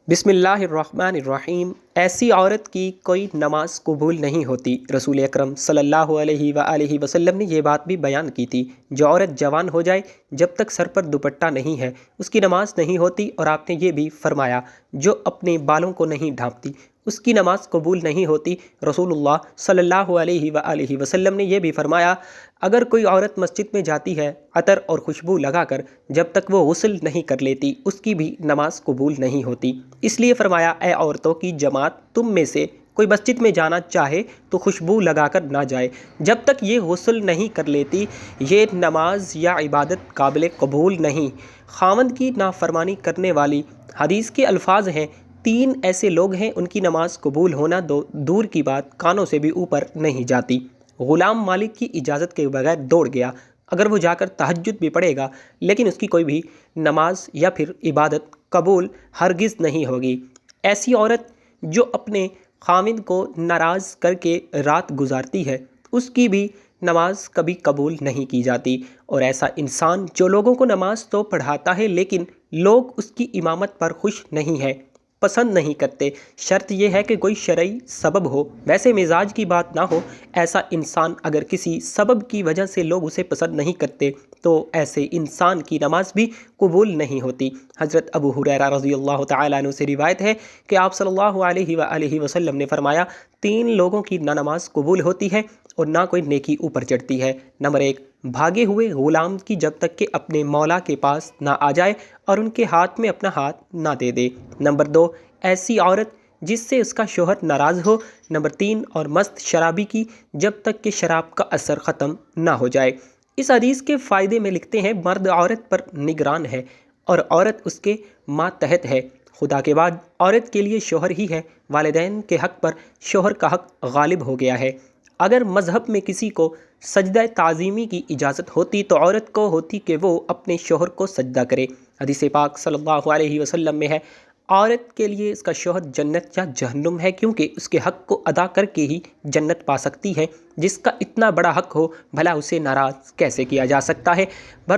بسم اللہ الرحمن الرحیم۔ ایسی عورت کی کوئی نماز قبول نہیں ہوتی۔ رسول اکرم صلی اللہ علیہ وآلہ وسلم نے یہ بات بھی بیان کی تھی، جو عورت جوان ہو جائے جب تک سر پر دوپٹہ نہیں ہے اس کی نماز نہیں ہوتی، اور آپ نے یہ بھی فرمایا جو اپنے بالوں کو نہیں ڈھانپتی اس کی نماز قبول نہیں ہوتی۔ رسول اللہ صلی اللہ علیہ وآلہ وسلم نے یہ بھی فرمایا، اگر کوئی عورت مسجد میں جاتی ہے عطر اور خوشبو لگا کر، جب تک وہ غسل نہیں کر لیتی اس کی بھی نماز قبول نہیں ہوتی۔ اس لیے فرمایا، اے عورتوں کی جماعت، تم میں سے کوئی مسجد میں جانا چاہے تو خوشبو لگا کر نہ جائے جب تک یہ غسل نہیں کر لیتی، یہ نماز یا عبادت قابل قبول نہیں۔ خاوند کی نافرمانی کرنے والی، حدیث کے الفاظ ہیں، تین ایسے لوگ ہیں ان کی نماز قبول ہونا دور کی بات کانوں سے بھی اوپر نہیں جاتی۔ غلام مالک کی اجازت کے بغیر دوڑ گیا، اگر وہ جا کر تہجد بھی پڑھے گا لیکن اس کی کوئی بھی نماز یا پھر عبادت قبول ہرگز نہیں ہوگی۔ ایسی عورت جو اپنے خاوند کو ناراض کر کے رات گزارتی ہے اس کی بھی نماز کبھی قبول نہیں کی جاتی، اور ایسا انسان جو لوگوں کو نماز تو پڑھاتا ہے لیکن لوگ اس کی امامت پر خوش نہیں ہیں، پسند نہیں کرتے، شرط یہ ہے کہ کوئی شرعی سبب ہو، ویسے مزاج کی بات نہ ہو، ایسا انسان اگر کسی سبب کی وجہ سے لوگ اسے پسند نہیں کرتے تو ایسے انسان کی نماز بھی قبول نہیں ہوتی۔ حضرت ابو ہریرہ رضی اللہ تعالیٰ عنہ سے روایت ہے کہ آپ صلی اللہ علیہ وآلہ وسلم نے فرمایا، تین لوگوں کی نہ نماز قبول ہوتی ہے اور نہ کوئی نیکی اوپر چڑھتی ہے۔ نمبر 1، بھاگے ہوئے غلام کی جب تک کہ اپنے مولا کے پاس نہ آ جائے اور ان کے ہاتھ میں اپنا ہاتھ نہ دے دے۔ نمبر 2، ایسی عورت جس سے اس کا شوہر ناراض ہو۔ نمبر 3، اور مست شرابی کی جب تک کہ شراب کا اثر ختم نہ ہو جائے۔ اس حدیث کے فائدے میں لکھتے ہیں، مرد عورت پر نگران ہے اور عورت اس کے ماتحت ہے۔ خدا کے بعد عورت کے لیے شوہر ہی ہے، والدین کے حق پر شوہر کا حق غالب ہو گیا ہے۔ اگر مذہب میں کسی کو سجدہ تعظیمی کی اجازت ہوتی تو عورت کو ہوتی کہ وہ اپنے شوہر کو سجدہ کرے۔ حدیث پاک صلی اللہ علیہ وسلم میں ہے، عورت کے لیے اس کا شوہر جنت یا جہنم ہے، کیونکہ اس کے حق کو ادا کر کے ہی جنت پا سکتی ہے۔ جس کا اتنا بڑا حق ہو بھلا اسے ناراض کیسے کیا جا سکتا ہے؟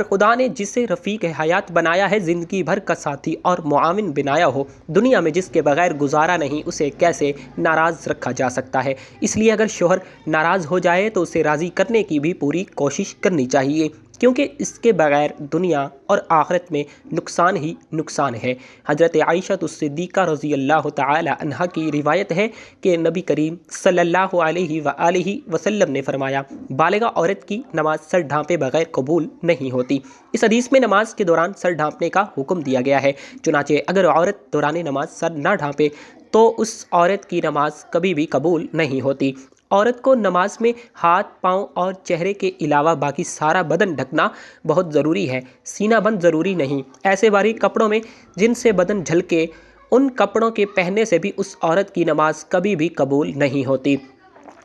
خدا نے جسے رفیق حیات بنایا ہے، زندگی بھر کا ساتھی اور معاون بنایا ہو، دنیا میں جس کے بغیر گزارا نہیں، اسے کیسے ناراض رکھا جا سکتا ہے؟ اس لیے اگر شوہر ناراض ہو جائے تو اسے راضی کرنے کی بھی پوری کوشش کرنی چاہیے، کیونکہ اس کے بغیر دنیا اور آخرت میں نقصان ہی نقصان ہے۔ حضرت عائشہ الصدیقہ رضی اللہ تعالی عنہا کی روایت ہے کہ نبی کریم صلی اللہ علیہ وآلہ وسلم نے فرمایا، بالغہ عورت کی نماز سر ڈھانپے بغیر قبول نہیں ہوتی۔ اس حدیث میں نماز کے دوران سر ڈھانپنے کا حکم دیا گیا ہے، چنانچہ اگر عورت دوران نماز سر نہ ڈھانپے تو اس عورت کی نماز کبھی بھی قبول نہیں ہوتی۔ عورت کو نماز میں ہاتھ، پاؤں اور چہرے کے علاوہ باقی سارا بدن ڈھکنا بہت ضروری ہے، سینہ بند ضروری نہیں۔ ایسے باریک کپڑوں میں جن سے بدن جھلکے، ان کپڑوں کے پہننے سے بھی اس عورت کی نماز کبھی بھی قبول نہیں ہوتی۔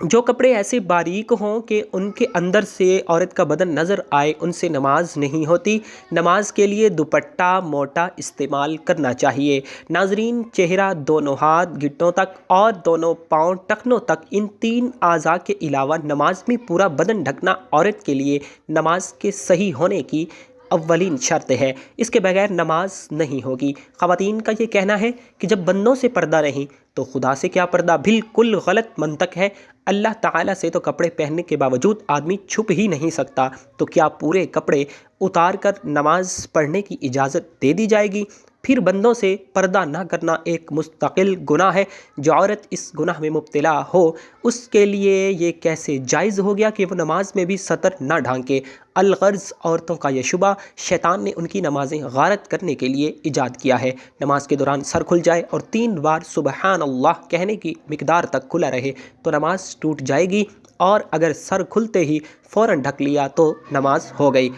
جو کپڑے ایسے باریک ہوں کہ ان کے اندر سے عورت کا بدن نظر آئے، ان سے نماز نہیں ہوتی۔ نماز کے لیے دوپٹہ موٹا استعمال کرنا چاہیے۔ ناظرین، چہرہ، دونوں ہاتھ گھٹنوں تک اور دونوں پاؤں ٹخنوں تک، ان تین اعضاء کے علاوہ نماز میں پورا بدن ڈھکنا عورت کے لیے نماز کے صحیح ہونے کی اولین شرط ہے، اس کے بغیر نماز نہیں ہوگی۔ خواتین کا یہ کہنا ہے کہ جب بندوں سے پردہ نہیں تو خدا سے کیا پردہ؟ بالکل غلط منطق ہے۔ اللہ تعالیٰ سے تو کپڑے پہننے کے باوجود آدمی چھپ ہی نہیں سکتا، تو کیا پورے کپڑے اتار کر نماز پڑھنے کی اجازت دے دی جائے گی؟ پھر بندوں سے پردہ نہ کرنا ایک مستقل گناہ ہے۔ جو عورت اس گناہ میں مبتلا ہو اس کے لیے یہ کیسے جائز ہو گیا کہ وہ نماز میں بھی سطر نہ ڈھانکے؟ الغرض عورتوں کا یہ شبہ شیطان نے ان کی نمازیں غارت کرنے کے لیے ایجاد کیا ہے۔ نماز کے دوران سر کھل جائے اور 3 بار سبحان اللہ کہنے کی مقدار تک کھلا رہے تو نماز ٹوٹ جائے گی، اور اگر سر کھلتے ہی فوراً ڈھک لیا تو نماز ہو گئی۔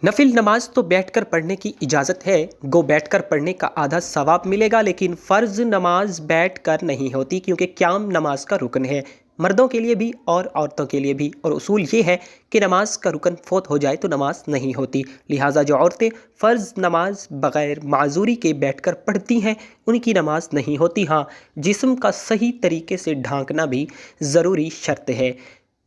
نفل نماز تو بیٹھ کر پڑھنے کی اجازت ہے، گو بیٹھ کر پڑھنے کا آدھا ثواب ملے گا، لیکن فرض نماز بیٹھ کر نہیں ہوتی، کیونکہ قیام نماز کا رکن ہے، مردوں کے لیے بھی اور عورتوں کے لیے بھی، اور اصول یہ ہے کہ نماز کا رکن فوت ہو جائے تو نماز نہیں ہوتی۔ لہٰذا جو عورتیں فرض نماز بغیر معذوری کے بیٹھ کر پڑھتی ہیں ان کی نماز نہیں ہوتی۔ ہاں، جسم کا صحیح طریقے سے ڈھانکنا بھی ضروری شرط ہے۔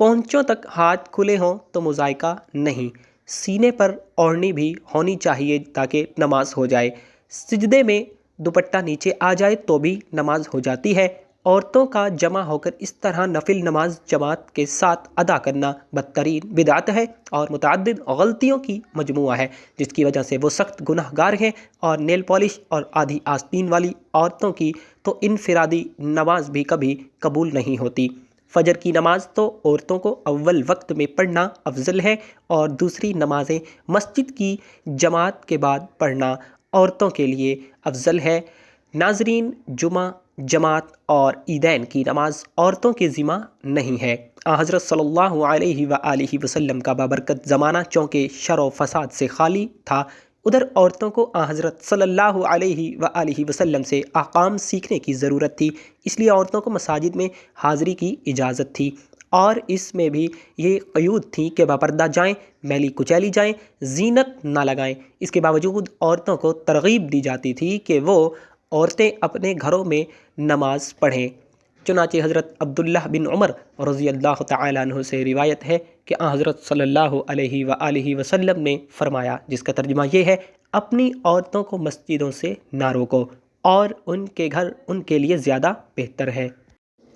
پونچھوں تک ہاتھ کھلے ہوں تو مضائقہ نہیں، سینے پر اوڑھنی بھی ہونی چاہیے تاکہ نماز ہو جائے۔ سجدے میں دوپٹہ نیچے آ جائے تو بھی نماز ہو جاتی ہے۔ عورتوں کا جمع ہو کر اس طرح نفل نماز جماعت کے ساتھ ادا کرنا بدترین بدعت ہے اور متعدد غلطیوں کی مجموعہ ہے، جس کی وجہ سے وہ سخت گناہ گار ہیں۔ اور نیل پالش اور آدھی آستین والی عورتوں کی تو انفرادی نماز بھی کبھی قبول نہیں ہوتی۔ فجر کی نماز تو عورتوں کو اول وقت میں پڑھنا افضل ہے اور دوسری نمازیں مسجد کی جماعت کے بعد پڑھنا عورتوں کے لیے افضل ہے۔ ناظرین، جمعہ، جماعت اور عیدین کی نماز عورتوں کے ذمہ نہیں ہے۔ حضرت صلی اللہ علیہ وآلہ وسلم کا بابرکت زمانہ چونکہ شر و فساد سے خالی تھا، ادھر عورتوں کو حضرت صلی اللہ علیہ وآلہ وسلم سے احکام سیکھنے کی ضرورت تھی، اس لیے عورتوں کو مساجد میں حاضری کی اجازت تھی، اور اس میں بھی یہ قیود تھی کہ باپردہ جائیں، میلی کچیلی جائیں، زینت نہ لگائیں۔ اس کے باوجود عورتوں کو ترغیب دی جاتی تھی کہ وہ عورتیں اپنے گھروں میں نماز پڑھیں۔ چنانچہ حضرت عبداللہ بن عمر رضی اللہ تعالیٰ عنہ سے روایت ہے کہ حضرت صلی اللہ علیہ وآلہ وسلم نے فرمایا، جس کا ترجمہ یہ ہے: اپنی عورتوں کو مسجدوں سے نہ روکو، اور ان کے گھر ان کے لیے زیادہ بہتر ہے۔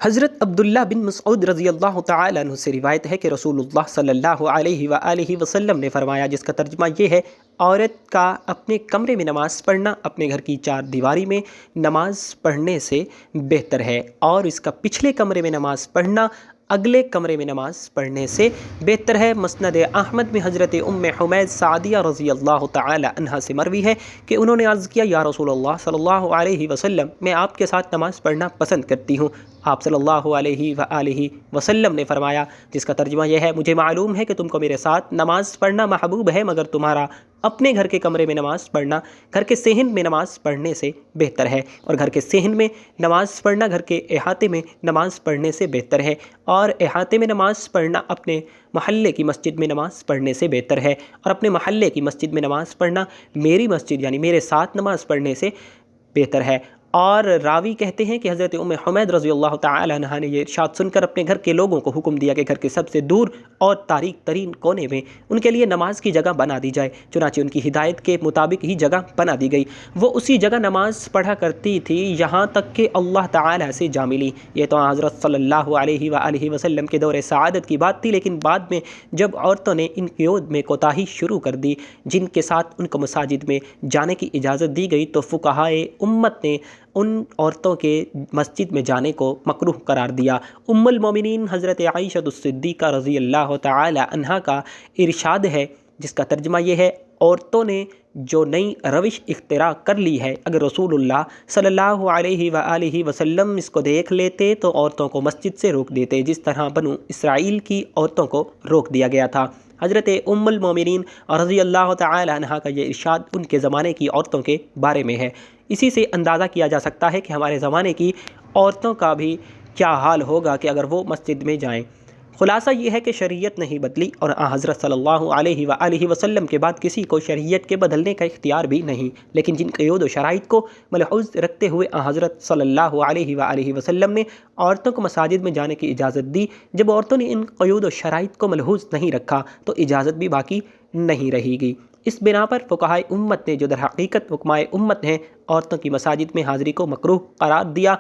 حضرت عبداللہ بن مسعود رضی اللہ تعالیٰ عنہ سے روایت ہے کہ رسول اللہ صلی اللہ علیہ وآلہ وسلم نے فرمایا، جس کا ترجمہ یہ ہے: عورت کا اپنے کمرے میں نماز پڑھنا اپنے گھر کی چار دیواری میں نماز پڑھنے سے بہتر ہے، اور اس کا پچھلے کمرے میں نماز پڑھنا اگلے کمرے میں نماز پڑھنے سے بہتر ہے۔ مسند احمد میں حضرت ام حمید سعدیہ رضی اللہ تعالی عنہا سے مروی ہے کہ انہوں نے عرض کیا: یا رسول اللہ صلی اللہ علیہ وسلم، میں آپ کے ساتھ نماز پڑھنا پسند کرتی ہوں۔ آپ صلی اللہ علیہ وآلہ وسلم نے فرمایا، جس کا ترجمہ یہ ہے: مجھے معلوم ہے کہ تم کو میرے ساتھ نماز پڑھنا محبوب ہے، مگر تمہارا اپنے گھر کے کمرے میں نماز پڑھنا گھر کے صحن میں نماز پڑھنے سے بہتر ہے، اور گھر کے صحن میں نماز پڑھنا گھر کے احاطے میں نماز پڑھنے سے بہتر ہے، اور احاطے میں نماز پڑھنا اپنے محلے کی مسجد میں نماز پڑھنے سے بہتر ہے، اور اپنے محلے کی مسجد میں نماز پڑھنا میری مسجد یعنی میرے ساتھ نماز پڑھنے سے بہتر ہے۔ اور راوی کہتے ہیں کہ حضرت ام حمید رضی اللہ تعالی عنہا نے یہ ارشاد سن کر اپنے گھر کے لوگوں کو حکم دیا کہ گھر کے سب سے دور اور تاریک ترین کونے میں ان کے لیے نماز کی جگہ بنا دی جائے۔ چنانچہ ان کی ہدایت کے مطابق ہی جگہ بنا دی گئی۔ وہ اسی جگہ نماز پڑھا کرتی تھی یہاں تک کہ اللہ تعالی سے جا ملی۔ یہ تو حضرت صلی اللہ علیہ وآلہ وسلم کے دور سعادت کی بات تھی، لیکن بعد میں جب عورتوں نے ان قیود میں کوتاہی شروع کر دی، جن کے ساتھ ان کو مساجد میں جانے کی اجازت دی گئی، تو فقہائے امت نے ان عورتوں کے مسجد میں جانے کو مکروہ قرار دیا۔ ام المومنین حضرت عائشہ الصدیقہ رضی اللہ تعالی عنہا کا ارشاد ہے، جس کا ترجمہ یہ ہے: عورتوں نے جو نئی روش اختراع کر لی ہے، اگر رسول اللہ صلی اللہ علیہ وآلہ وسلم اس کو دیکھ لیتے تو عورتوں کو مسجد سے روک دیتے، جس طرح بنو اسرائیل کی عورتوں کو روک دیا گیا تھا۔ حضرت ام المومنین رضی اللہ تعالی عنہا کا یہ ارشاد ان کے زمانے کی عورتوں کے بارے میں ہے۔ اسی سے اندازہ کیا جا سکتا ہے کہ ہمارے زمانے کی عورتوں کا بھی کیا حال ہوگا کہ اگر وہ مسجد میں جائیں۔ خلاصہ یہ ہے کہ شریعت نہیں بدلی، اور حضرت صلی اللہ علیہ وآلہ وسلم کے بعد کسی کو شریعت کے بدلنے کا اختیار بھی نہیں، لیکن جن قیود و شرائط کو ملحوظ رکھتے ہوئے حضرت صلی اللہ علیہ وآلہ وسلم نے عورتوں کو مساجد میں جانے کی اجازت دی، جب عورتوں نے ان قیود و شرائط کو ملحوظ نہیں رکھا تو اجازت بھی باقی نہیں رہے گی۔ اس بنا پر فقہائے امت نے، جو در حقیقت حکمائے امت ہیں، عورتوں کی مساجد میں حاضری کو مکروہ قرار دیا،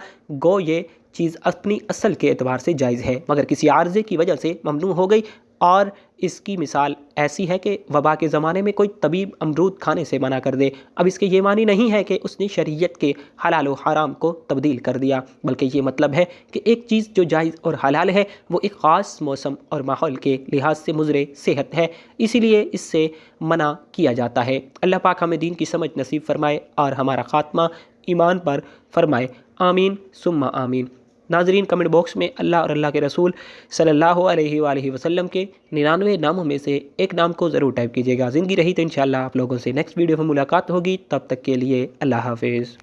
گو یہ چیز اپنی اصل کے اعتبار سے جائز ہے، مگر کسی عارضے کی وجہ سے ممنوع ہو گئی۔ اور اس کی مثال ایسی ہے کہ وبا کے زمانے میں کوئی طبیب امرود کھانے سے منع کر دے، اب اس کے یہ معنی نہیں ہے کہ اس نے شریعت کے حلال و حرام کو تبدیل کر دیا، بلکہ یہ مطلب ہے کہ ایک چیز جو جائز اور حلال ہے وہ ایک خاص موسم اور ماحول کے لحاظ سے مضر صحت ہے، اسی لیے اس سے منع کیا جاتا ہے۔ اللہ پاک ہمیں دین کی سمجھ نصیب فرمائے اور ہمارا خاتمہ ایمان پر فرمائے، آمین ثم آمین۔ ناظرین، کمنٹ باکس میں اللہ اور اللہ کے رسول صلی اللہ علیہ وآلہ وسلم کے 99 ناموں میں سے ایک نام کو ضرور ٹائپ کیجیے گا۔ زندگی رہی تو انشاءاللہ آپ لوگوں سے نیکسٹ ویڈیو میں ملاقات ہوگی، تب تک کے لیے اللہ حافظ۔